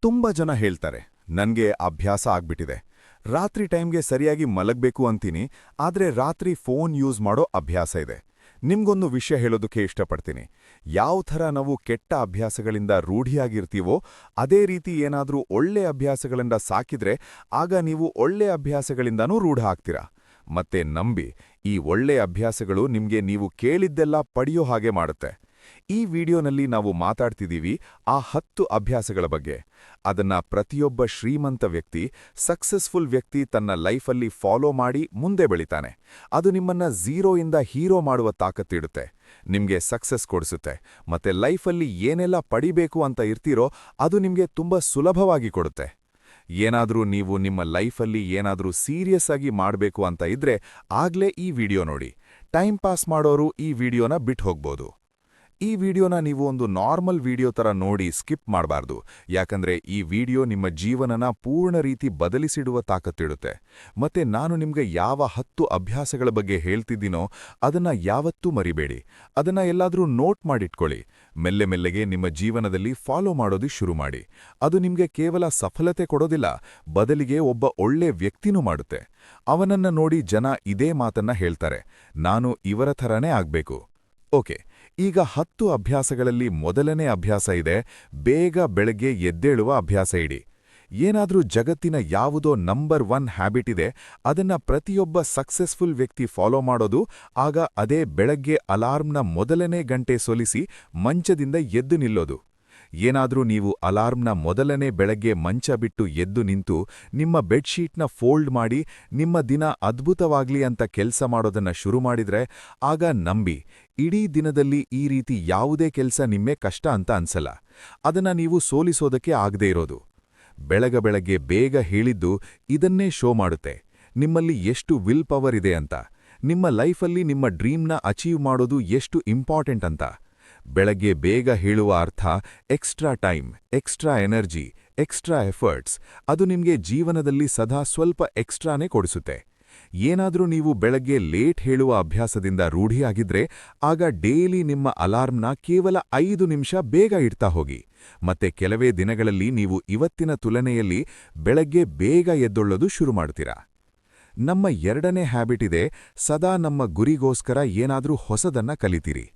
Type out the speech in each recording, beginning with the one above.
ತುಂಬ ಜನ ಹೇಳ್ತಾರೆ ನನ್ಗೆ ಅಭ್ಯಾಸ ಆಗ್ಬಿಟ್ಟಿದೆ. ರಾತ್ರಿ ಟೈಮ್ಗೆ ಸರಿಯಾಗಿ ಮಲಗ್ಬೇಕು ಅಂತೀನಿ, ಆದ್ರೆ ರಾತ್ರಿ ಫೋನ್ ಯೂಸ್ ಮಾಡೋ ಅಭ್ಯಾಸ ಇದೆ. ನಿಮ್ಗೊಂದು ವಿಷಯ ಹೇಳೋದಕ್ಕೆ ಇಷ್ಟಪಡ್ತೀನಿ. ಯಾವ ಥರ ನಾವು ಕೆಟ್ಟ ಅಭ್ಯಾಸಗಳಿಂದ ರೂಢಿಯಾಗಿರ್ತೀವೋ ಅದೇ ರೀತಿ ಏನಾದ್ರೂ ಒಳ್ಳೆ ಅಭ್ಯಾಸಗಳಿಂದ ಸಾಕಿದ್ರೆ ಆಗ ನೀವು ಒಳ್ಳೆ ಅಭ್ಯಾಸಗಳಿಂದನೂ ರೂಢ ಆಗ್ತೀರಾ. ಮತ್ತೆ ನಂಬಿ, ಈ ಒಳ್ಳೆ ಅಭ್ಯಾಸಗಳು ನಿಮ್ಗೆ ನೀವು ಕೇಳಿದ್ದೆಲ್ಲ ಪಡೆಯೋ ಹಾಗೆ ಮಾಡುತ್ತೆ. ಈ ವಿಡಿಯೋನಲ್ಲಿ ನಾವು ಮಾತಾಡ್ತಿದ್ದೀವಿ ಆ 10 ಅಭ್ಯಾಸಗಳ ಬಗ್ಗೆ. ಅದನ್ನ ಪ್ರತಿಯೊಬ್ಬ ಶ್ರೀಮಂತ ವ್ಯಕ್ತಿ, ಸಕ್ಸಸ್ಫುಲ್ ವ್ಯಕ್ತಿ ತನ್ನ ಲೈಫಲ್ಲಿ ಫಾಲೋ ಮಾಡಿ ಮುಂದೆ ಬೆಳಿತಾನೆ. ಅದು ನಿಮ್ಮನ್ನ ಝೀರೋಯಿಂದ ಹೀರೋ ಮಾಡುವ ತಾಕತ್ತಿಡುತ್ತೆ, ನಿಮ್ಗೆ ಸಕ್ಸಸ್ ಕೊಡಿಸುತ್ತೆ, ಮತ್ತೆ ಲೈಫಲ್ಲಿ ಏನೆಲ್ಲ ಪಡಿಬೇಕು ಅಂತ ಇರ್ತೀರೋ ಅದು ನಿಮ್ಗೆ ತುಂಬಾ ಸುಲಭವಾಗಿ ಕೊಡುತ್ತೆ. ಏನಾದ್ರೂ ನೀವು ನಿಮ್ಮ ಲೈಫಲ್ಲಿ ಏನಾದ್ರೂ ಸೀರಿಯಸ್ ಆಗಿ ಮಾಡಬೇಕು ಅಂತ ಇದ್ರೆ ಆಗ್ಲೇ ಈ ವಿಡಿಯೋ ನೋಡಿ. ಟೈಮ್ ಪಾಸ್ ಮಾಡೋರು ಈ ವಿಡಿಯೋನ ಬಿಟ್ಟು ಹೋಗ್ಬೋದು. ಈ ವಿಡಿಯೋನ ನೀವು ಒಂದು ನಾರ್ಮಲ್ ವಿಡಿಯೋ ತರ ನೋಡಿ ಸ್ಕಿಪ್ ಮಾಡಬಾರ್ದು, ಯಾಕಂದ್ರೆ ಈ ವಿಡಿಯೋ ನಿಮ್ಮ ಜೀವನನ ಪೂರ್ಣ ರೀತಿ ಬದಲಿಸಿಡುವ ತಾಕತ್ತಿಡುತ್ತೆ. ಮತ್ತೆ ನಾನು ನಿಮ್ಗೆ ಯಾವ 10 ಅಭ್ಯಾಸಗಳ ಬಗ್ಗೆ ಹೇಳ್ತಿದ್ದೀನೋ ಅದನ್ನ ಯಾವತ್ತೂ ಮರಿಬೇಡಿ. ಅದನ್ನ ಎಲ್ಲಾದ್ರೂ ನೋಟ್ ಮಾಡಿಟ್ಕೊಳ್ಳಿ. ಮೆಲ್ಲೆ ಮೆಲ್ಲೆಗೆ ನಿಮ್ಮ ಜೀವನದಲ್ಲಿ ಫಾಲೋ ಮಾಡೋದು ಶುರು ಮಾಡಿ. ಅದು ನಿಮ್ಗೆ ಕೇವಲ ಸಫಲತೆ ಕೊಡೋದಿಲ್ಲ, ಬದಲಿಗೆ ಒಬ್ಬ ಒಳ್ಳೆ ವ್ಯಕ್ತಿನೂ ಮಾಡುತ್ತೆ. ಅವನನ್ನ ನೋಡಿ ಜನ ಇದೇ ಮಾತನ್ನ ಹೇಳ್ತಾರೆ, ನಾನು ಇವರ ಥರನೇ ಆಗ್ಬೇಕು. ಓಕೆ, ಈಗ 10 ಅಭ್ಯಾಸಗಳಲ್ಲಿ ಮೊದಲನೇ ಅಭ್ಯಾಸ ಇದೆ, ಬೇಗ ಬೆಳಗ್ಗೆ ಎದ್ದೇಳುವ ಅಭ್ಯಾಸ ಇಡಿ. ಏನಾದ್ರೂ ಜಗತ್ತಿನ ಯಾವುದೋ ನಂಬರ್ 1 ಹ್ಯಾಬಿಟ್ ಇದೆ, ಅದನ್ನ ಪ್ರತಿಯೊಬ್ಬ ಸಕ್ಸಸ್ಫುಲ್ ವ್ಯಕ್ತಿ ಫಾಲೋ ಮಾಡೋದು, ಆಗ ಅದೇ ಬೆಳಗ್ಗೆ ಅಲಾರ್ಮ್ನ ಮೊದಲನೇ ಗಂಟೆ ಸೊಲಿಸಿ ಮಂಚದಿಂದ ಎದ್ದು ನಿಲ್ಲೋದು. ಏನಾದ್ರೂ ನೀವು ಅಲಾರ್ಮ್ನ ಮೊದಲನೇ ಬೆಳಗ್ಗೆ ಮಂಚ ಬಿಟ್ಟು ಎದ್ದು ನಿಂತು ನಿಮ್ಮ ಬೆಡ್ಶೀಟ್ನ ಫೋಲ್ಡ್ ಮಾಡಿ ನಿಮ್ಮ ದಿನ ಅದ್ಭುತವಾಗ್ಲಿ ಅಂತ ಕೆಲಸ ಮಾಡೋದನ್ನ ಶುರು ಮಾಡಿದ್ರೆ ಆಗ ನಂಬಿ, ಇಡೀ ದಿನದಲ್ಲಿ ಈ ರೀತಿ ಯಾವುದೇ ಕೆಲಸ ನಿಮ್ಮೆ ಕಷ್ಟ ಅಂತ ಅನ್ಸಲ್ಲ. ಅದನ್ನ ನೀವು ಸೋಲಿಸೋದಕ್ಕೆ ಆಗದೇ ಇರೋದು. ಬೆಳಗ್ಗೆ ಬೇಗ ಹೇಳಿದ್ದು ಇದನ್ನೇ ಶೋ ಮಾಡುತ್ತೆ, ನಿಮ್ಮಲ್ಲಿ ಎಷ್ಟು ವಿಲ್ ಪವರ್ ಇದೆ ಅಂತ, ನಿಮ್ಮ ಲೈಫಲ್ಲಿ ನಿಮ್ಮ ಡ್ರೀಮ್ನ ಅಚೀವ್ ಮಾಡೋದು ಎಷ್ಟು ಇಂಪಾರ್ಟೆಂಟ್ ಅಂತ. ಬೆಳಗ್ಗೆ ಬೇಗ ಹೇಳುವ ಅರ್ಥ extra time, extra energy, extra efforts. ಅದು ನಿಮ್ಗೆ ಜೀವನದಲ್ಲಿ ಸದಾ ಸ್ವಲ್ಪ ಎಕ್ಸ್ಟ್ರಾನೇ ಕೊಡಿಸುತ್ತೆ. ಏನಾದ್ರೂ ನೀವು ಬೆಳಗ್ಗೆ ಲೇಟ್ ಹೇಳುವ ಅಭ್ಯಾಸದಿಂದ ರೂಢಿಯಾಗಿದ್ರೆ ಆಗ ಡೇಲಿ ನಿಮ್ಮ ಅಲಾರ್ಮ್ನ ಕೇವಲ 5 ನಿಮಿಷ ಬೇಗ ಇಡ್ತಾ ಹೋಗಿ. ಮತ್ತೆ ಕೆಲವೇ ದಿನಗಳಲ್ಲಿ ನೀವು ಇವತ್ತಿನ ತುಲನೆಯಲ್ಲಿ ಬೆಳಗ್ಗೆ ಬೇಗ ಎದ್ದೊಳ್ಳೋದು ಶುರು ಮಾಡ್ತೀರಾ. ನಮ್ಮ ಎರಡನೇ ಹ್ಯಾಬಿಟ್ ಇದೆ, ಸದಾ ನಮ್ಮ ಗುರಿಗೋಸ್ಕರ ಏನಾದ್ರೂ ಹೊಸದನ್ನ ಕಲಿತೀರಿ.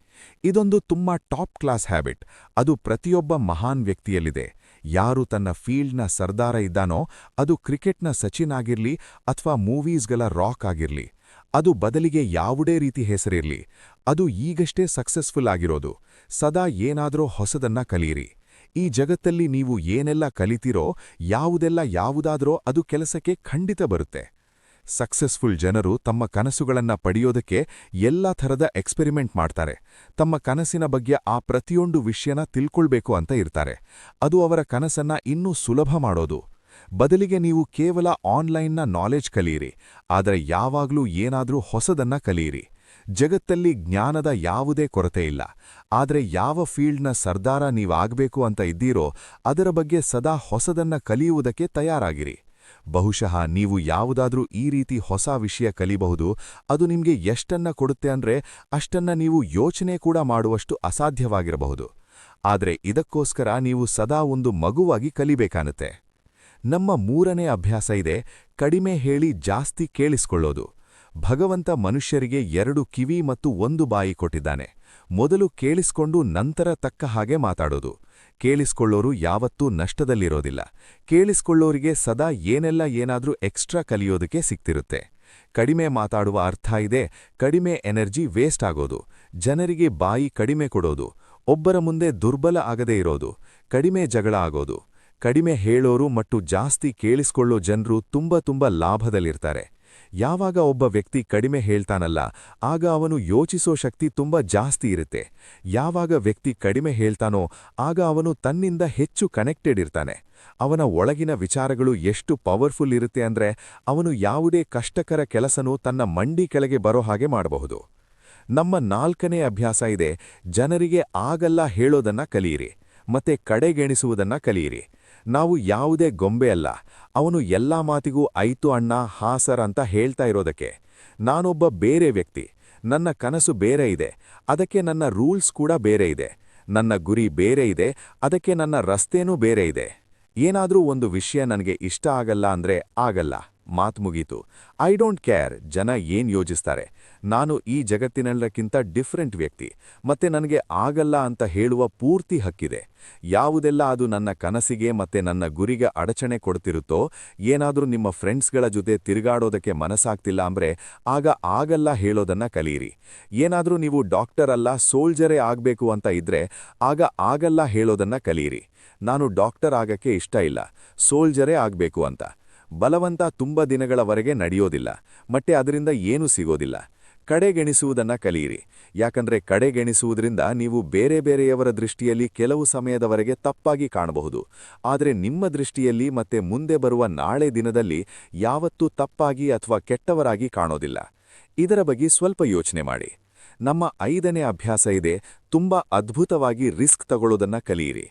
ಇದೊಂದು ತುಂಬಾ ಟಾಪ್ ಕ್ಲಾಸ್ ಹ್ಯಾಬಿಟ್. ಅದು ಪ್ರತಿಯೊಬ್ಬ ಮಹಾನ್ ವ್ಯಕ್ತಿಯಲ್ಲಿದೆ. ಯಾರು ತನ್ನ ಫೀಲ್ಡ್ನ ಸರ್ದಾರ ಇದ್ದಾನೋ, ಅದು ಕ್ರಿಕೆಟ್ನ ಸಚಿನ್ ಆಗಿರ್ಲಿ ಅಥವಾ ಮೂವೀಸ್ಗಳ ರಾಕ್ ಆಗಿರ್ಲಿ, ಅದು ಬದಲಿಗೆ ಯಾವುದೇ ರೀತಿ ಹೆಸರಿರ್ಲಿ, ಅದು ಈಗಷ್ಟೇ ಸಕ್ಸಸ್ಫುಲ್ ಆಗಿರೋದು. ಸದಾ ಏನಾದ್ರೂ ಹೊಸದನ್ನ ಕಲಿಯಿರಿ. ಈ ಜಗತ್ತಲ್ಲಿ ನೀವು ಏನೆಲ್ಲ ಕಲಿತೀರೋ, ಯಾವುದಾದ್ರೋ ಅದು ಕೆಲಸಕ್ಕೆ ಖಂಡಿತ ಬರುತ್ತೆ. ಸಕ್ಸಸ್ಫುಲ್ ಜನರು ತಮ್ಮ ಕನಸುಗಳನ್ನ ಪಡೆಯೋದಕ್ಕೆ ಎಲ್ಲಾ ಥರದ ಎಕ್ಸ್ಪೆರಿಮೆಂಟ್ ಮಾಡ್ತಾರೆ. ತಮ್ಮ ಕನಸಿನ ಬಗ್ಗೆ ಆ ಪ್ರತಿಯೊಂದು ವಿಷಯನ ತಿಳ್ಕೊಳ್ಬೇಕು ಅಂತ ಇರ್ತಾರೆ. ಅದು ಅವರ ಕನಸನ್ನ ಇನ್ನೂ ಸುಲಭ ಮಾಡೋದು. ಬದಲಿಗೆ ನೀವು ಕೇವಲ ಆನ್ಲೈನ್ನ ನಾಲೆಜ್ ಕಲಿಯಿರಿ, ಆದರೆ ಯಾವಾಗ್ಲೂ ಏನಾದ್ರೂ ಹೊಸದನ್ನ ಕಲಿಯಿರಿ. ಜಗತ್ತಲ್ಲಿ ಜ್ಞಾನದ ಯಾವುದೇ ಕೊರತೆ ಇಲ್ಲ, ಆದರೆ ಯಾವ ಫೀಲ್ಡ್ನ ಸರ್ದಾರ ನೀವಾಗಬೇಕು ಅಂತ ಇದ್ದೀರೋ ಅದರ ಬಗ್ಗೆ ಸದಾ ಹೊಸದನ್ನ ಕಲಿಯುವುದಕ್ಕೆ ತಯಾರಾಗಿರಿ. ಬಹುಶಃ ನೀವು ಯಾವುದಾದ್ರೂ ಈ ರೀತಿ ಹೊಸ ವಿಷಯ ಕಲಿಬಹುದು. ಅದು ನಿಮ್ಗೆ ಎಷ್ಟನ್ನ ಕೊಡುತ್ತೆ ಅಂದ್ರೆ ಅಷ್ಟನ್ನ ನೀವು ಯೋಚನೆ ಕೂಡ ಮಾಡುವಷ್ಟು ಅಸಾಧ್ಯವಾಗಿರಬಹುದು. ಆದರೆ ಇದಕ್ಕೋಸ್ಕರ ನೀವು ಸದಾ ಒಂದು ಮಗುವಾಗಿ ಕಲಿಬೇಕಾಗುತ್ತೆ. ನಮ್ಮ 3ನೇ ಅಭ್ಯಾಸ ಇದೆ, ಕಡಿಮೆ ಹೇಳಿ ಜಾಸ್ತಿ ಕೇಳಿಸಿಕೊಳ್ಳೋದು. ಭಗವಂತ ಮನುಷ್ಯರಿಗೆ 2 ಕಿವಿ ಮತ್ತು 1 ಬಾಯಿ ಕೊಟ್ಟಿದ್ದಾನೆ. ಮೊದಲು ಕೇಳಿಸಿಕೊಂಡು ನಂತರ ತಕ್ಕ ಹಾಗೆ ಮಾತಾಡೋದು. ಕೇಳಿಸಿಕೊಳ್ಳೋರು ಯಾವತ್ತೂ ನಷ್ಟದಲ್ಲಿರೋದಿಲ್ಲ. ಕೇಳಿಸಿಕೊಳ್ಳೋರಿಗೆ ಸದಾ ಏನಾದ್ರೂ ಎಕ್ಸ್ಟ್ರಾ ಕಲಿಯೋದಕ್ಕೆ ಸಿಗ್ತಿರುತ್ತೆ. ಕಡಿಮೆ ಮಾತಾಡುವ ಅರ್ಥ ಇದೆ, ಕಡಿಮೆ ಎನರ್ಜಿ ವೇಸ್ಟ್ ಆಗೋದು, ಜನರಿಗೆ ಬಾಯಿ ಕಡಿಮೆ ಕೊಡೋದು, ಒಬ್ಬರ ಮುಂದೆ ದುರ್ಬಲ ಆಗದೇ ಇರೋದು, ಕಡಿಮೆ ಜಗಳ ಆಗೋದು. ಕಡಿಮೆ ಹೇಳೋರು ಮತ್ತು ಜಾಸ್ತಿ ಕೇಳಿಸಿಕೊಳ್ಳೋ ಜನರು ತುಂಬಾ ಲಾಭದಲ್ಲಿರ್ತಾರೆ. ಯಾವಾಗ ಒಬ್ಬ ವ್ಯಕ್ತಿ ಕಡಿಮೆ ಹೇಳ್ತಾನಲ್ಲ, ಆಗ ಅವನು ಯೋಚಿಸೋ ಶಕ್ತಿ ತುಂಬಾ ಜಾಸ್ತಿ ಇರುತ್ತೆ. ಯಾವಾಗ ವ್ಯಕ್ತಿ ಕಡಿಮೆ ಹೇಳ್ತಾನೋ ಆಗ ಅವನು ತನ್ನಿಂದ ಹೆಚ್ಚು ಕನೆಕ್ಟೆಡ್ ಇರ್ತಾನೆ. ಅವನ ಒಳಗಿನ ವಿಚಾರಗಳು ಎಷ್ಟು ಪವರ್ಫುಲ್ ಇರುತ್ತೆ ಅಂದ್ರೆ ಅವನು ಯಾವುದೇ ಕಷ್ಟಕರ ಕೆಲಸನೂ ತನ್ನ ಮಂಡಿ ಕೆಳಗೆ ಬರೋ ಹಾಗೆ ಮಾಡಬಹುದು. ನಮ್ಮ 4ನೇ ಅಭ್ಯಾಸ ಇದೆ, ಜನರಿಗೆ ಆಗಲ್ಲ ಹೇಳೋದನ್ನ ಕಲಿಯಿರಿ ಮತ್ತೆ ಕಡೆಗೆಣಿಸುವುದನ್ನ ಕಲಿಯಿರಿ. ನಾವು ಯಾವುದೇ ಗೊಂಬೆ ಅಲ್ಲ, ಅವನು ಎಲ್ಲಾ ಮಾತಿಗೂ ಆಯ್ತು ಅಣ್ಣ, ಹಾ ಸರ್ ಅಂತ ಹೇಳ್ತಾ ಇರೋದಕ್ಕೆ. ನಾನೊಬ್ಬ ಬೇರೆ ವ್ಯಕ್ತಿ, ನನ್ನ ಕನಸು ಬೇರೆ ಇದೆ, ಅದಕ್ಕೆ ನನ್ನ ರೂಲ್ಸ್ ಕೂಡ ಬೇರೆ ಇದೆ. ನನ್ನ ಗುರಿ ಬೇರೆ ಇದೆ, ಅದಕ್ಕೆ ನನ್ನ ರಸ್ತೆನೂ ಬೇರೆ ಇದೆ. ಏನಾದ್ರೂ ಒಂದು ವಿಷಯ ನನಗೆ ಇಷ್ಟ ಆಗಲ್ಲ ಅಂದ್ರೆ ಆಗಲ್ಲ, ಮಾತು ಮುಗೀತು. ಐ ಡೋಂಟ್ ಕೇರ್ ಜನ ಏನ್ ಯೋಚಿಸ್ತಾರೆ. ನಾನು ಈ ಜಗತ್ತಿನೆಲ್ಲಕ್ಕಿಂತ ಡಿಫ್ರೆಂಟ್ ವ್ಯಕ್ತಿ, ಮತ್ತೆ ನನಗೆ ಆಗಲ್ಲ ಅಂತ ಹೇಳುವ ಪೂರ್ತಿ ಹಕ್ಕಿದೆ. ಯಾವುದೆಲ್ಲ ಅದು ನನ್ನ ಕನಸಿಗೆ ಮತ್ತೆ ನನ್ನ ಗುರಿಗೆ ಅಡಚಣೆ ಕೊಡ್ತಿರುತ್ತೋ, ಏನಾದ್ರೂ ನಿಮ್ಮ ಫ್ರೆಂಡ್ಸ್ಗಳ ಜೊತೆ ತಿರುಗಾಡೋದಕ್ಕೆ ಮನಸ್ಸಾಗ್ತಿಲ್ಲ ಅಂದ್ರೆ ಆಗ ಆಗಲ್ಲ ಹೇಳೋದನ್ನ ಕಲಿಯಿರಿ. ಏನಾದ್ರೂ ನೀವು ಡಾಕ್ಟರ್ ಅಲ್ಲ ಸೋಲ್ಜರೇ ಆಗ್ಬೇಕು ಅಂತ ಇದ್ರೆ ಆಗ ಆಗಲ್ಲ ಹೇಳೋದನ್ನ ಕಲಿಯಿರಿ. ನಾನು ಡಾಕ್ಟರ್ ಆಗಕ್ಕೆ ಇಷ್ಟ ಇಲ್ಲ, ಸೋಲ್ಜರೇ ಆಗ್ಬೇಕು ಅಂತ. ಬಲವಂತ ತುಂಬ ದಿನಗಳವರೆಗೆ ನಡೆಯೋದಿಲ್ಲ, ಮತ್ತೆ ಅದರಿಂದ ಏನೂ ಸಿಗೋದಿಲ್ಲ. ಕಡೆಗೆಣಿಸುವುದನ್ನ ಕಲಿಯಿರಿ. ಯಾಕಂದ್ರೆ ಕಡೆಗೆಣಿಸುವುದರಿಂದ ನೀವು ಬೇರೆ ಬೇರೆಯವರ ದೃಷ್ಟಿಯಲ್ಲಿ ಕೆಲವು ಸಮಯದವರೆಗೆ ತಪ್ಪಾಗಿ ಕಾಣಬಹುದು, ಆದರೆ ನಿಮ್ಮ ದೃಷ್ಟಿಯಲ್ಲಿ ಮತ್ತೆ ಮುಂದೆ ಬರುವ ನಾಳೆ ದಿನದಲ್ಲಿ ಯಾವತ್ತೂ ತಪ್ಪಾಗಿ ಅಥವಾ ಕೆಟ್ಟವರಾಗಿ ಕಾಣೋದಿಲ್ಲ. ಇದರ ಬಗ್ಗೆ ಸ್ವಲ್ಪ ಯೋಚನೆ ಮಾಡಿ. ನಮ್ಮ 5ನೇ ಅಭ್ಯಾಸ ಇದೆ, ತುಂಬಾ ಅದ್ಭುತವಾಗಿ ರಿಸ್ಕ್ ತಗೊಳ್ಳೋದನ್ನ ಕಲಿಯಿರಿ.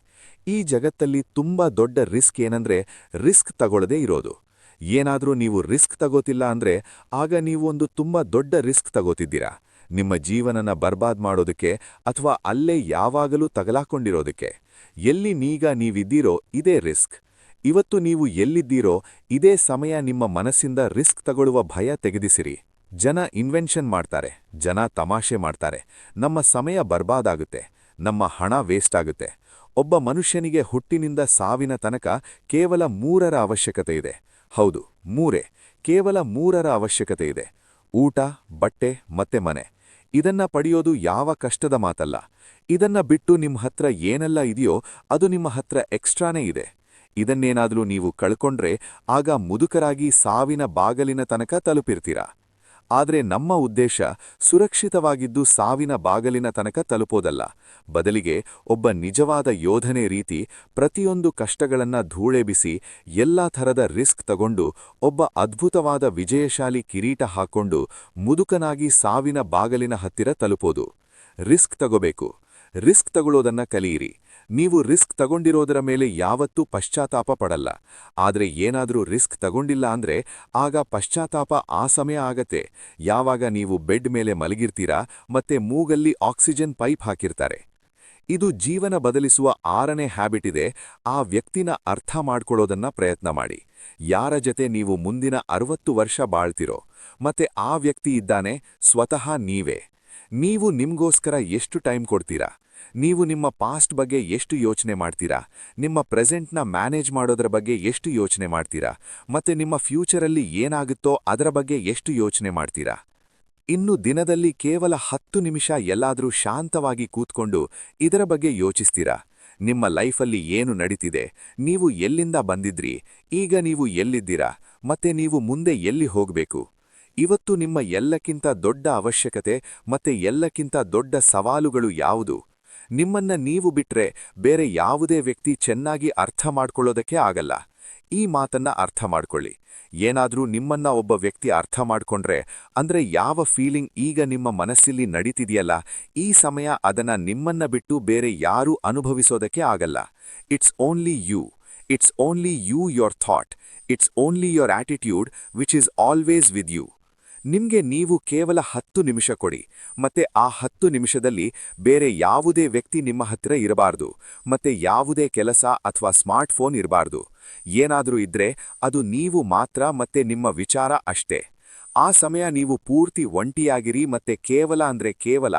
ಈ ಜಗತ್ತಲ್ಲಿ ತುಂಬಾ ದೊಡ್ಡ ರಿಸ್ಕ್ ಏನಂದ್ರೆ ರಿಸ್ಕ್ ತಗೊಳ್ಳದೇ ಇರೋದು. ಏನಾದ್ರೂ ನೀವು ರಿಸ್ಕ್ ತಗೋತಿಲ್ಲ ಅಂದ್ರೆ ಆಗ ನೀವು ಒಂದು ತುಂಬಾ ದೊಡ್ಡ ರಿಸ್ಕ್ ತಗೋತಿದ್ದೀರಾ. ನಿಮ್ಮ ಜೀವನನ ಬರ್ಬಾದ್ ಮಾಡೋದಕ್ಕೆ ಅಥವಾ ಅಲ್ಲೇ ಯಾವಾಗಲೂ ತಗಲಾಕೊಂಡಿರೋದಕ್ಕೆ. ಎಲ್ಲಿ ನೀವಿದ್ದೀರೋ ಇದೇ ರಿಸ್ಕ್. ಇವತ್ತು ನೀವು ಎಲ್ಲಿದ್ದೀರೋ ಇದೇ ಸಮಯ ನಿಮ್ಮ ಮನಸ್ಸಿಂದ ರಿಸ್ಕ್ ತಗೊಳ್ಳುವ ಭಯ ತೆಗೆದಿಸಿರಿ. ಜನ ಇನ್ವೆನ್ಷನ್ ಮಾಡ್ತಾರೆ, ಜನ ತಮಾಷೆ ಮಾಡ್ತಾರೆ, ನಮ್ಮ ಸಮಯ ಬರ್ಬಾದಾಗುತ್ತೆ, ನಮ್ಮ ಹಣ ವೇಸ್ಟ್ ಆಗುತ್ತೆ. ಒಬ್ಬ ಮನುಷ್ಯನಿಗೆ ಹುಟ್ಟಿನಿಂದ ಸಾವಿನ ತನಕ ಕೇವಲ 3ರ ಅವಶ್ಯಕತೆ ಇದೆ. ಹೌದು, 3, ಕೇವಲ 3ರ ಅವಶ್ಯಕತೆ ಇದೆ. ಊಟ, ಬಟ್ಟೆ ಮತ್ತೆ ಮನೆ. ಇದನ್ನ ಪಡೆಯೋದು ಯಾವ ಕಷ್ಟದ ಮಾತಲ್ಲ. ಇದನ್ನ ಬಿಟ್ಟು ನಿಮ್ಮ ಹತ್ರ ಏನೆಲ್ಲ ಇದೆಯೋ ಅದು ನಿಮ್ಮ ಹತ್ರ ಎಕ್ಸ್ಟ್ರಾನೇ ಇದೆ. ಇದನ್ನೇನಾದ್ರೂ ನೀವು ಕಳ್ಕೊಂಡ್ರೆ ಆಗ ಮುದುಕರಾಗಿ ಸಾವಿನ ಬಾಗಲಿನ ತನಕ ತಲುಪಿರ್ತೀರಾ. ಆದರೆ ನಮ್ಮ ಉದ್ದೇಶ ಸುರಕ್ಷಿತವಾಗಿದ್ದು ಸಾವಿನ ಬಾಗಲಿನ ತನಕ ತಲುಪೋದಲ್ಲ. ಬದಲಿಗೆ ಒಬ್ಬ ನಿಜವಾದ ಯೋಧನೇ ರೀತಿ ಪ್ರತಿಯೊಂದು ಕಷ್ಟಗಳನ್ನ ಧೂಳೆಬಿಸಿ ಎಲ್ಲಾ ಥರದ ರಿಸ್ಕ್ ತಗೊಂಡು ಒಬ್ಬ ಅದ್ಭುತವಾದ ವಿಜಯಶಾಲಿ ಕಿರೀಟ ಹಾಕೊಂಡು ಮುದುಕನಾಗಿ ಸಾವಿನ ಬಾಗಲಿನ ಹತ್ತಿರ ತಲುಪೋದು. ರಿಸ್ಕ್ ತಗೋಬೇಕು. ರಿಸ್ಕ್ ತಗೊಳ್ಳೋದನ್ನ ಕಲಿಯಿರಿ. ನೀವು ರಿಸ್ಕ್ ತಗೊಂಡಿರೋದರ ಮೇಲೆ ಯಾವತ್ತೂ ಪಶ್ಚಾತ್ತಾಪ ಪಡಲ್ಲ. ಆದರೆ ಏನಾದರೂ ರಿಸ್ಕ್ ತಗೊಂಡಿಲ್ಲ ಅಂದ್ರೆ ಆಗ ಪಶ್ಚಾತ್ತಾಪ ಆ ಸಮಯ ಆಗತ್ತೆ ಯಾವಾಗ ನೀವು ಬೆಡ್ ಮೇಲೆ ಮಲಗಿರ್ತೀರಾ ಮತ್ತೆ ಮೂಗಲ್ಲಿ ಆಕ್ಸಿಜನ್ ಪೈಪ್ ಹಾಕಿರ್ತಾರೆ. ಇದು ಜೀವನ ಬದಲಿಸುವ 6ನೇ ಹ್ಯಾಬಿಟ್ ಇದೆ. ಆ ವ್ಯಕ್ತಿನ ಅರ್ಥ ಮಾಡ್ಕೊಳ್ಳೋದನ್ನ ಪ್ರಯತ್ನ ಮಾಡಿ. ಯಾರ ಜತೆ ನೀವು ಮುಂದಿನ 60 ವರ್ಷ ಬಾಳ್ತಿರೋ ಮತ್ತೆ ಆ ವ್ಯಕ್ತಿ ಇದ್ದಾನೆ ಸ್ವತಃ ನೀವೇ. ನೀವು ನಿಮ್ಗೋಸ್ಕರ ಎಷ್ಟು ಟೈಮ್ ಕೊಡ್ತೀರಾ? ನೀವು ನಿಮ್ಮ ಪಾಸ್ಟ್ ಬಗ್ಗೆ ಎಷ್ಟು ಯೋಚನೆ ಮಾಡ್ತೀರಾ? ನಿಮ್ಮ ಪ್ರೆಸೆಂಟ್ನ ಮ್ಯಾನೇಜ್ ಮಾಡೋದರ ಬಗ್ಗೆ ಎಷ್ಟು ಯೋಚನೆ ಮಾಡ್ತೀರಾ? ಮತ್ತೆ ನಿಮ್ಮ ಫ್ಯೂಚರಲ್ಲಿ ಏನಾಗುತ್ತೋ ಅದರ ಬಗ್ಗೆ ಎಷ್ಟು ಯೋಚನೆ ಮಾಡ್ತೀರಾ? ಇನ್ನು ದಿನದಲ್ಲಿ ಕೇವಲ 10 ನಿಮಿಷ ಎಲ್ಲಾದರೂ ಶಾಂತವಾಗಿ ಕೂತ್ಕೊಂಡು ಇದರ ಬಗ್ಗೆ ಯೋಚಿಸ್ತೀರಾ? ನಿಮ್ಮ ಲೈಫಲ್ಲಿ ಏನು ನಡೀತಿದೆ? ನೀವು ಎಲ್ಲಿಂದ ಬಂದಿದ್ರಿ? ಈಗ ನೀವು ಎಲ್ಲಿದ್ದೀರಾ? ಮತ್ತೆ ನೀವು ಮುಂದೆ ಎಲ್ಲಿ ಹೋಗಬೇಕು? ಇವತ್ತು ನಿಮ್ಮ ಎಲ್ಲಕ್ಕಿಂತ ದೊಡ್ಡ ಅವಶ್ಯಕತೆ ಮತ್ತೆ ಎಲ್ಲಕ್ಕಿಂತ ದೊಡ್ಡ ಸವಾಲುಗಳು ಯಾವುದು? ನಿಮ್ಮನ್ನ ನೀವು ಬಿಟ್ರೆ ಬೇರೆ ಯಾವುದೇ ವ್ಯಕ್ತಿ ಚೆನ್ನಾಗಿ ಅರ್ಥ ಮಾಡ್ಕೊಳ್ಳೋದಕ್ಕೆ ಆಗಲ್ಲ. ಈ ಮಾತನ್ನ ಅರ್ಥ ಮಾಡ್ಕೊಳ್ಳಿ. ಏನಾದ್ರೂ ನಿಮ್ಮನ್ನ ಒಬ್ಬ ವ್ಯಕ್ತಿ ಅರ್ಥ ಮಾಡ್ಕೊಂಡ್ರೆ ಅಂದ್ರೆ ಯಾವ ಫೀಲಿಂಗ್ ಈಗ ನಿಮ್ಮ ಮನಸ್ಸಲ್ಲಿ ನಡೀತಿದೆಯಲ್ಲ, ಈ ಸಮಯ ಅದನ್ನ ನಿಮ್ಮನ್ನ ಬಿಟ್ಟು ಬೇರೆ ಯಾರೂ ಅನುಭವಿಸೋದಕ್ಕೆ ಆಗಲ್ಲ. It's only you. It's only you, your thought. It's only your attitude which is always with you. ನಿಮ್ಗೆ ನೀವು ಕೇವಲ 10 ನಿಮಿಷ ಕೊಡಿ. ಮತ್ತೆ ಆ 10 ನಿಮಿಷದಲ್ಲಿ ಬೇರೆ ಯಾವುದೇ ವ್ಯಕ್ತಿ ನಿಮ್ಮ ಹತ್ತಿರ ಇರಬಾರ್ದು. ಮತ್ತೆ ಯಾವುದೇ ಕೆಲಸ ಅಥವಾ ಸ್ಮಾರ್ಟ್ಫೋನ್ ಇರಬಾರ್ದು. ಏನಾದರೂ ಇದ್ರೆ ಅದು ನೀವು ಮಾತ್ರ ಮತ್ತೆ ನಿಮ್ಮ ವಿಚಾರ ಅಷ್ಟೇ. ಆ ಸಮಯ ನೀವು ಪೂರ್ತಿ ಒಂಟಿಯಾಗಿರಿ ಮತ್ತೆ ಕೇವಲ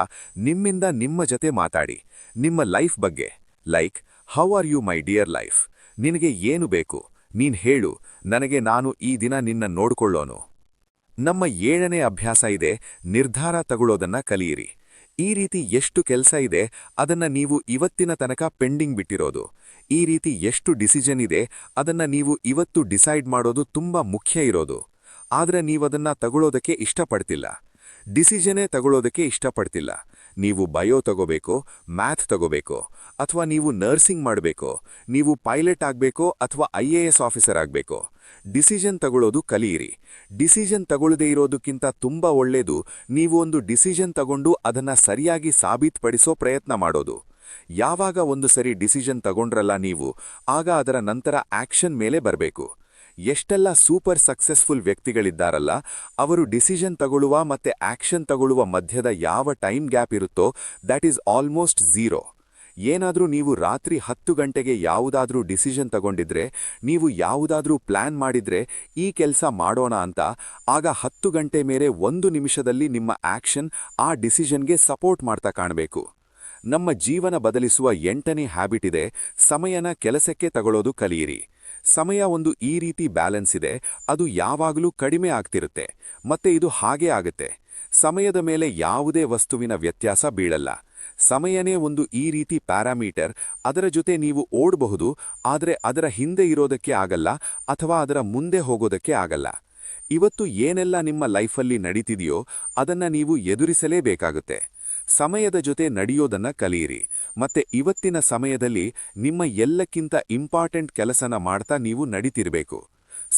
ನಿಮ್ಮಿಂದ ನಿಮ್ಮ ಜೊತೆ ಮಾತಾಡಿ. ನಿಮ್ಮ ಲೈಫ್ ಬಗ್ಗೆ. Like, how are you my dear life? ನಿನಗೆ ಏನು ಬೇಕು? ನೀನ್ ಹೇಳು ನನಗೆ, ನಾನು ಈ ದಿನ ನಿನ್ನ ನೋಡ್ಕೊಳ್ಳೋನು. ನಮ್ಮ 7ನೇ ಅಭ್ಯಾಸ ಇದೆ, ನಿರ್ಧಾರ ತಗೊಳ್ಳೋದನ್ನ ಕಲಿಯಿರಿ. ಈ ರೀತಿ ಎಷ್ಟು ಕೆಲಸ ಇದೆ ಅದನ್ನ ನೀವು ಇವತ್ತಿನ ತನಕ ಪೆಂಡಿಂಗ್ ಬಿಟ್ಟಿರೋದು. ಈ ರೀತಿ ಎಷ್ಟು ಡಿಸಿಷನ್ ಇದೆ ಅದನ್ನ ನೀವು ಇವತ್ತು ಡಿಸೈಡ್ ಮಾಡೋದು ತುಂಬಾ ಮುಖ್ಯ ಇರೋದು. ಆದ್ರೆ ನೀವದನ್ನ ತಗೊಳ್ಳೋದಕ್ಕೆ ಇಷ್ಟಪಡ್ತಿಲ್ಲ. ಡಿಸಿಷನೇ ತಗೊಳ್ಳೋದಕ್ಕೆ ಇಷ್ಟಪಡ್ತಿಲ್ಲ. ನೀವು ಬಯೋ ತಗೋಬೇಕೋ, ಮ್ಯಾಥ್ ತಗೋಬೇಕೋ, ಅಥವಾ ನೀವು ನರ್ಸಿಂಗ್ ಮಾಡಬೇಕೋ, ನೀವು ಪೈಲಟ್ ಆಗಬೇಕೋ ಅಥವಾ IAS ಆಫೀಸರ್ ಆಗಬೇಕೋ, ಡಿಸಿಷನ್ ತಗೊಳ್ಳೋದು ಕಲಿಯಿರಿ. ಡಿಸಿಷನ್ ತಗೊಳ್ಳದೇ ಇರೋದಕ್ಕಿಂತ ತುಂಬಾ ಒಳ್ಳೆಯದು ನೀವು ಒಂದು ಡಿಸಿಷನ್ ತಗೊಂಡು ಅದನ್ನ ಸರಿಯಾಗಿ ಸಾಬೀತುಪಡಿಸೋ ಪ್ರಯತ್ನ ಮಾಡೋದು. ಯಾವಾಗ ಒಂದು ಸರಿ ಡಿಸಿಷನ್ ತಗೊಂಡ್ರಲ್ಲ ನೀವು, ಆಗ ಅದರ ನಂತರ ಆಕ್ಷನ್ ಮೇಲೆ ಬರಬೇಕು. ಎಷ್ಟೆಲ್ಲ ಸೂಪರ್ ಸಕ್ಸಸ್ಫುಲ್ ವ್ಯಕ್ತಿಗಳಿದ್ದಾರಲ್ಲ, ಅವರು ಡಿಸಿಷನ್ ತಗೊಳ್ಳುವ ಮತ್ತೆ ಆಕ್ಷನ್ ತಗೊಳ್ಳುವ ಮಧ್ಯದ ಯಾವ ಟೈಮ್ ಗ್ಯಾಪ್ ಇರುತ್ತೋ ದಟ್ ಈಸ್ ಆಲ್ಮೋಸ್ಟ್ ಝೀರೋ. ಏನಾದ್ರೂ ನೀವು ರಾತ್ರಿ 10 ಗಂಟೆಗೆ ಯಾವುದಾದ್ರೂ ಡಿಸಿಷನ್ ತಗೊಂಡಿದ್ರೆ, ನೀವು ಯಾವುದಾದ್ರೂ ಪ್ಲಾನ್ ಮಾಡಿದ್ರೆ ಈ ಕೆಲಸ ಮಾಡೋಣ ಅಂತ, ಆಗ 10 ಗಂಟೆ ಮೇಲೆ 1 ನಿಮಿಷದಲ್ಲಿ ನಿಮ್ಮ ಆಕ್ಷನ್ ಆ ಡಿಸಿಷನ್ಗೆ ಸಪೋರ್ಟ್ ಮಾಡ್ತಾ ಕಾಣಬೇಕು. ನಮ್ಮ ಜೀವನ ಬದಲಿಸುವ 8ನೇ ಹ್ಯಾಬಿಟ್ ಇದೆ, ಸಮಯನ ಕೆಲಸಕ್ಕೆ ತಗೊಳ್ಳೋದು ಕಲಿಯಿರಿ. ಸಮಯ ಒಂದು ಈ ರೀತಿ ಬ್ಯಾಲೆನ್ಸ್ ಇದೆ, ಅದು ಯಾವಾಗಲೂ ಕಡಿಮೆ ಆಗ್ತಿರುತ್ತೆ, ಮತ್ತೆ ಇದು ಹಾಗೇ ಆಗುತ್ತೆ. ಸಮಯದ ಮೇಲೆ ಯಾವುದೇ ವಸ್ತುವಿನ ವ್ಯತ್ಯಾಸ ಬೀಳಲ್ಲ. ಸಮಯನೇ ಒಂದು ಈ ರೀತಿ ಪ್ಯಾರಾಮೀಟರ್, ಅದರ ಜೊತೆ ನೀವು ಓಡಬಹುದು, ಆದರೆ ಅದರ ಹಿಂದೆ ಇರೋದಕ್ಕೆ ಆಗಲ್ಲ ಅಥವಾ ಅದರ ಮುಂದೆ ಹೋಗೋದಕ್ಕೆ ಆಗಲ್ಲ. ಇವತ್ತು ಏನೆಲ್ಲ ನಿಮ್ಮ ಲೈಫಲ್ಲಿ ನಡೀತಿದೆಯೋ ಅದನ್ನ ನೀವು ಎದುರಿಸಲೇಬೇಕಾಗುತ್ತೆ. ಸಮಯದ ಜೊತೆ ನಡೆಯೋದನ್ನ ಕಲಿಯಿರಿ, ಮತ್ತೆ ಇವತ್ತಿನ ಸಮಯದಲ್ಲಿ ನಿಮ್ಮ ಎಲ್ಲಕ್ಕಿಂತ ಇಂಪಾರ್ಟೆಂಟ್ ಕೆಲಸನ ಮಾಡ್ತಾ ನೀವು ನಡೀತಿರ್ಬೇಕು.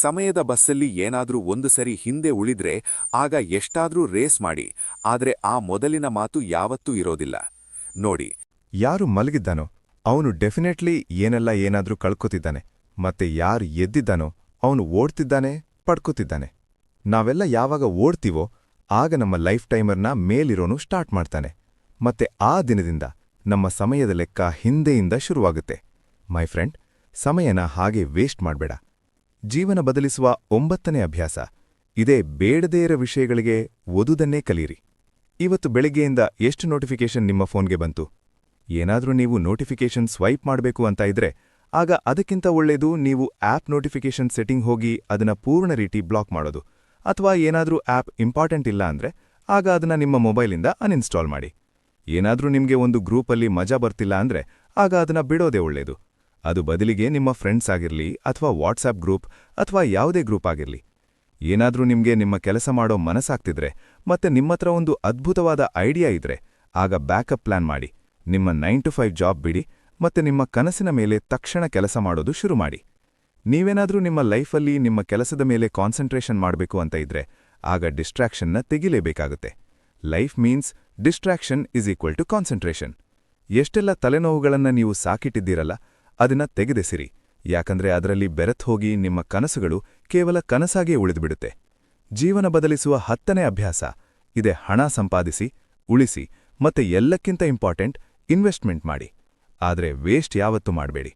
ಸಮಯದ ಬಸ್ಸಲ್ಲಿ ಏನಾದ್ರೂ ಒಂದು ಸರಿ ಹಿಂದೆ ಉಳಿದ್ರೆ ಆಗ ಎಷ್ಟಾದ್ರೂ ರೇಸ್ ಮಾಡಿ, ಆದರೆ ಆ ಮೊದಲಿನ ಮಾತು ಯಾವತ್ತೂ ಇರೋದಿಲ್ಲ. ನೋಡಿ, ಯಾರು ಮಲಗಿದ್ದಾನೋ ಅವನು ಡೆಫಿನೆಟ್ಲಿ ಏನಾದ್ರೂ ಕಳ್ಕೊತಿದ್ದಾನೆ, ಮತ್ತೆ ಯಾರು ಎದ್ದಿದ್ದಾನೋ ಅವನು ಓಡ್ತಿದ್ದಾನೆ, ಪಡ್ಕೋತಿದ್ದಾನೆ. ನಾವೆಲ್ಲ ಯಾವಾಗ ಓಡ್ತೀವೋ ಆಗ ನಮ್ಮ ಲೈಫ್ ಟೈಮರ್ನ ಮೇಲಿರೋನು ಸ್ಟಾರ್ಟ್ ಮಾಡ್ತಾನೆ, ಮತ್ತೆ ಆ ದಿನದಿಂದ ನಮ್ಮ ಸಮಯದ ಲೆಕ್ಕ ಹಿಂದೆಯಿಂದ ಶುರುವಾಗುತ್ತೆ. ಮೈ ಫ್ರೆಂಡ್, ಸಮಯನ ಹಾಗೆ ವೇಸ್ಟ್ ಮಾಡಬೇಡ. ಜೀವನ ಬದಲಿಸುವ 9ನೇ ಅಭ್ಯಾಸ ಇದೇ, ಬೇಡದೇ ಇರೋ ವಿಷಯಗಳಿಗೆ ಓದುವುದನ್ನೇ ಕಲಿಯಿರಿ. ಇವತ್ತು ಬೆಳಿಗ್ಗೆಯಿಂದ ಎಷ್ಟು ನೋಟಿಫಿಕೇಶನ್ ನಿಮ್ಮ ಫೋನ್ಗೆ ಬಂತು? ಏನಾದ್ರೂ ನೀವು ನೋಟಿಫಿಕೇಶನ್ ಸ್ವೈಪ್ ಮಾಡಬೇಕು ಅಂತ ಇದ್ರೆ ಆಗ ಅದಕ್ಕಿಂತ ಒಳ್ಳೆಯದು ನೀವು ಆ್ಯಪ್ ನೋಟಿಫಿಕೇಶನ್ ಸೆಟ್ಟಿಂಗ್ ಹೋಗಿ ಅದನ್ನ ಪೂರ್ಣ ರೀತಿ ಬ್ಲಾಕ್ ಮಾಡೋದು. ಅಥವಾ ಏನಾದ್ರೂ ಆ್ಯಪ್ ಇಂಪಾರ್ಟೆಂಟ್ ಇಲ್ಲ ಅಂದ್ರೆ ಆಗ ಅದನ್ನ ನಿಮ್ಮ ಮೊಬೈಲಿಂದ ಅನ್ಇನ್ಸ್ಟಾಲ್ ಮಾಡಿ. ಏನಾದ್ರೂ ನಿಮ್ಗೆ ಒಂದು ಗ್ರೂಪಲ್ಲಿ ಮಜಾ ಬರ್ತಿಲ್ಲ ಅಂದ್ರೆ ಆಗ ಅದನ್ನ ಬಿಡೋದೇ ಒಳ್ಳೆಯದು. ಅದು ಬದಲಿಗೆ ನಿಮ್ಮ ಫ್ರೆಂಡ್ಸ್ ಆಗಿರಲಿ ಅಥವಾ ವಾಟ್ಸ್ಆಪ್ ಗ್ರೂಪ್ ಅಥವಾ ಯಾವುದೇ ಗ್ರೂಪ್ ಆಗಿರಲಿ. ಏನಾದ್ರೂ ನಿಮ್ಗೆ ನಿಮ್ಮ ಕೆಲಸ ಮಾಡೋ ಮನಸ್ಸಾಗ್ತಿದ್ರೆ ಮತ್ತೆ ನಿಮ್ಮತ್ರ ಒಂದು ಅದ್ಭುತವಾದ ಐಡಿಯಾ ಇದ್ರೆ ಆಗ ಬ್ಯಾಕಪ್ ಪ್ಲಾನ್ ಮಾಡಿ. ನಿಮ್ಮ 9 to 5 ಜಾಬ್ ಬಿಡಿ ಮತ್ತೆ ನಿಮ್ಮ ಕನಸಿನ ಮೇಲೆ ತಕ್ಷಣ ಕೆಲಸ ಮಾಡೋದು ಶುರು ಮಾಡಿ. ನೀವೇನಾದ್ರೂ ನಿಮ್ಮ ಲೈಫಲ್ಲಿ ನಿಮ್ಮ ಕೆಲಸದ ಮೇಲೆ ಕಾನ್ಸಂಟ್ರೇಷನ್ ಮಾಡಬೇಕು ಅಂತ ಇದ್ರೆ ಆಗ ಡಿಸ್ಟ್ರಾಕ್ಷನ್ನ ತೆಗಿಲೇಬೇಕಾಗುತ್ತೆ. Life means distraction is equal to concentration. ಎಷ್ಟೆಲ್ಲ ತಲೆನೋವುಗಳನ್ನ ನೀವು ಸಾಕಿಟ್ಟಿದ್ದೀರಲ್ಲ ಅದನ್ನ ತೆಗೆದೆಸಿರಿ, ಯಾಕಂದ್ರೆ ಅದರಲ್ಲಿ ಬೆರೆತ್ ಹೋಗಿ ನಿಮ್ಮ ಕನಸುಗಳು ಕೇವಲ ಕನಸಾಗೇ ಉಳಿದುಬಿಡುತ್ತೆ. ಜೀವನ ಬದಲಿಸುವ 10ನೇ ಅಭ್ಯಾಸ ಇದೆ, ಹಣ ಸಂಪಾದಿಸಿ, ಉಳಿಸಿ ಮತ್ತೆ ಎಲ್ಲಕ್ಕಿಂತ ಇಂಪಾರ್ಟೆಂಟ್ ಇನ್ವೆಸ್ಟ್ಮೆಂಟ್ ಮಾಡಿ. ಆದರೆ ವೇಸ್ಟ್ ಯಾವತ್ತೂ ಮಾಡಬೇಡಿ.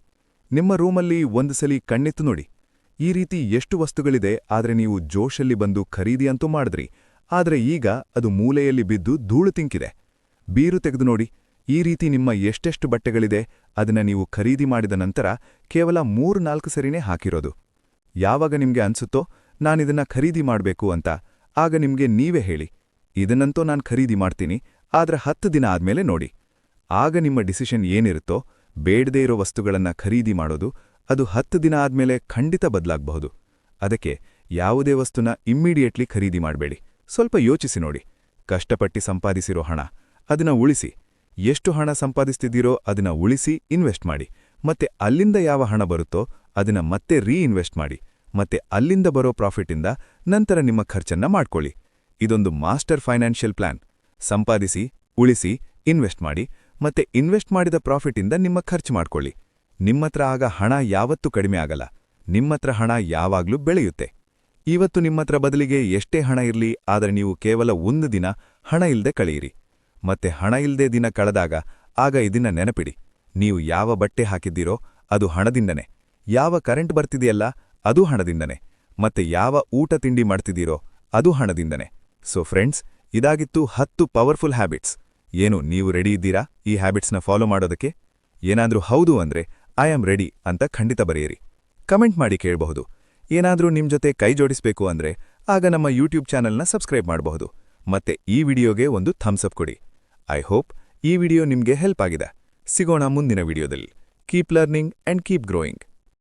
ನಿಮ್ಮ ರೂಮಲ್ಲಿ ಒಂದು ಸಲಿ ಕಣ್ಣೆತ್ತು ನೋಡಿ. ಈ ರೀತಿ ಎಷ್ಟು ವಸ್ತುಗಳಿದೆ, ಆದರೆ ನೀವು ಜೋಶಲ್ಲಿ ಬಂದು ಖರೀದಿ ಅಂತೂ ಮಾಡಿದ್ರಿ, ಆದರೆ ಈಗ ಅದು ಮೂಲೆಯಲ್ಲಿ ಬಿದ್ದು ಧೂಳು ತಿಂಕಿದೆ. ಬೀರು ತೆಗೆದು ನೋಡಿ, ಈ ರೀತಿ ನಿಮ್ಮ ಎಷ್ಟೆಷ್ಟು ಬಟ್ಟೆಗಳಿದೆ, ಅದನ್ನ ನೀವು ಖರೀದಿ ಮಾಡಿದ ನಂತರ ಕೇವಲ 3-4 ಸರಿನೇ ಹಾಕಿರೋದು. ಯಾವಾಗ ನಿಮ್ಗೆ ಅನ್ಸುತ್ತೋ ನಾನಿದನ್ನ ಖರೀದಿ ಮಾಡಬೇಕು ಅಂತ, ಆಗ ನಿಮ್ಗೆ ನೀವೇ ಹೇಳಿ, ಇದನ್ನಂತೂ ನಾನು ಖರೀದಿ ಮಾಡ್ತೀನಿ, ಆದ್ರೆ 10 ದಿನ ಆದ್ಮೇಲೆ ನೋಡಿ. ಆಗ ನಿಮ್ಮ ಡಿಸಿಷನ್ ಏನಿರುತ್ತೋ, ಬೇಡದೇ ಇರೋ ವಸ್ತುಗಳನ್ನ ಖರೀದಿ ಮಾಡೋದು, ಅದು 10 ದಿನ ಆದ್ಮೇಲೆ ಖಂಡಿತ ಬದಲಾಗಬಹುದು. ಅದಕ್ಕೆ ಯಾವುದೇ ವಸ್ತುನ ಇಮ್ಮಿಡಿಯೇಟ್ಲಿ ಖರೀದಿ ಮಾಡಬೇಡಿ. ಸ್ವಲ್ಪ ಯೋಚಿಸಿ ನೋಡಿ. ಕಷ್ಟಪಟ್ಟು ಸಂಪಾದಿಸಿರೋ ಹಣ ಅದನ್ನ ಉಳಿಸಿ. ಎಷ್ಟು ಹಣ ಸಂಪಾದಿಸ್ತಿದ್ದೀರೋ ಅದನ್ನ ಉಳಿಸಿ ಇನ್ವೆಸ್ಟ್ ಮಾಡಿ. ಮತ್ತೆ ಅಲ್ಲಿಂದ ಯಾವ ಹಣ ಬರುತ್ತೋ ಅದನ್ನ ಮತ್ತೆ ರೀಇನ್ವೆಸ್ಟ್ ಮಾಡಿ. ಮತ್ತೆ ಅಲ್ಲಿಂದ ಬರೋ ಪ್ರಾಫಿಟಿಂದ ನಂತರ ನಿಮ್ಮ ಖರ್ಚನ್ನ ಮಾಡ್ಕೊಳ್ಳಿ. ಇದೊಂದು ಮಾಸ್ಟರ್ ಫೈನಾನ್ಷಿಯಲ್ ಪ್ಲಾನ್. ಸಂಪಾದಿಸಿ, ಉಳಿಸಿ, ಇನ್ವೆಸ್ಟ್ ಮಾಡಿ, ಮತ್ತೆ ಇನ್ವೆಸ್ಟ್ ಮಾಡಿದ ಪ್ರಾಫಿಟಿಂದ ನಿಮ್ಮ ಖರ್ಚು ಮಾಡ್ಕೊಳ್ಳಿ. ನಿಮ್ಮತ್ರ ಆಗ ಹಣ ಯಾವತ್ತೂ ಕಡಿಮೆ ಆಗಲ್ಲ. ನಿಮ್ಮತ್ರ ಹಣ ಯಾವಾಗ್ಲೂ ಬೆಳೆಯುತ್ತೆ. ಇವತ್ತು ನಿಮ್ಮತ್ರ ಬದಲಿಗೆ ಎಷ್ಟೇ ಹಣ ಇರಲಿ, ಆದರೆ ನೀವು ಕೇವಲ 1 ದಿನ ಹಣ ಇಲ್ಲದೆ ಕಳೆಯಿರಿ. ಮತ್ತೆ ಹಣ ಇಲ್ಲದೆ ದಿನ ಕಳೆದಾಗ ಆಗ ಇದನ್ನ ನೆನಪಿಡಿ, ನೀವು ಯಾವ ಬಟ್ಟೆ ಹಾಕಿದ್ದೀರೋ ಅದು ಹಣದಿಂದನೇ, ಯಾವ ಕರೆಂಟ್ ಬರ್ತಿದೆಯಲ್ಲ ಅದು ಹಣದಿಂದನೇ, ಮತ್ತೆ ಯಾವ ಊಟ ತಿಂಡಿ ಮಾಡ್ತಿದ್ದೀರೋ ಅದು ಹಣದಿಂದನೇ. ಸೊ ಫ್ರೆಂಡ್ಸ್, ಇದಾಗಿತ್ತು 10 ಪವರ್ಫುಲ್ ಹ್ಯಾಬಿಟ್ಸ್. ಏನು ನೀವು ರೆಡಿ ಇದ್ದೀರಾ ಈ ಹ್ಯಾಬಿಟ್ಸ್ನ ಫಾಲೋ ಮಾಡೋದಕ್ಕೆ? ಏನಾದ್ರೂ ಹೌದು ಅಂದ್ರೆ ಐ ಆಮ್ ರೆಡಿ ಅಂತ ಖಂಡಿತ ಬರೆಯಿರಿ. ಕಮೆಂಟ್ ಮಾಡಿ ಕೇಳಬಹುದು. ಏನಾದ್ರೂ ನಿಮ್ ಜೊತೆ ಕೈ ಜೋಡಿಸಬೇಕು ಅಂದ್ರೆ ಆಗ ನಮ್ಮ ಯೂಟ್ಯೂಬ್ ಚಾನೆಲ್ನ ಸಬ್ಸ್ಕ್ರೈಬ್ ಮಾಡಬಹುದು. ಮತ್ತೆ ಈ ವಿಡಿಯೋಗೆ ಒಂದು ಥಮ್ಸ್ ಅಪ್ ಕೊಡಿ. ಐ ಹೋಪ್ ಈ ವಿಡಿಯೋ ನಿಮ್ಗೆ ಹೆಲ್ಪ್ ಆಗಿದೆ. ಸಿಗೋಣ ಮುಂದಿನ ವಿಡಿಯೋದಲ್ಲಿ. Keep learning and keep growing.